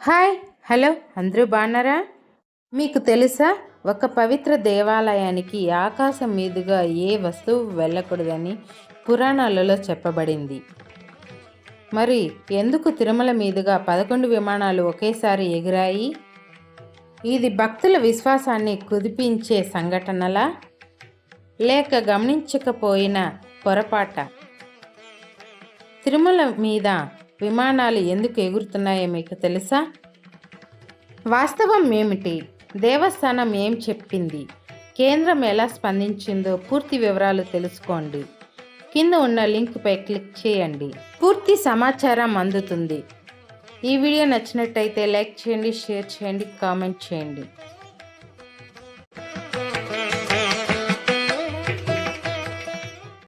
Hi hello అందరూ బాగున్నారా? మీకు తెలుసా, ఒక పవిత్ర దేవాలయానికి ఆకాశం మీదుగా ఏ వస్తువు వెళ్ళకూడదని పురాణాలలో చెప్పబడింది. మరి ఎందుకు తిరుమల మీదుగా 11 విమానాలు ఒకేసారి ఎగిరాయి? ఇది భక్తుల విశ్వాసాన్ని కుదిపించే సంఘటనలా, లేక గమనించకపోయిన పొరపాట? తిరుమల మీద విమానాలు ఎందుకు ఎగురుతున్నాయో మీకు తెలుసా? వాస్తవం ఏమిటి? దేవస్థానం ఏం చెప్పింది? కేంద్రం ఎలా స్పందించిందో పూర్తి వివరాలు తెలుసుకోండి. కింద ఉన్న లింక్పై క్లిక్ చేయండి. పూర్తి సమాచారం అందుతుంది. ఈ వీడియో నచ్చినట్టయితే లైక్ చేయండి, షేర్ చేయండి, కామెంట్ చేయండి.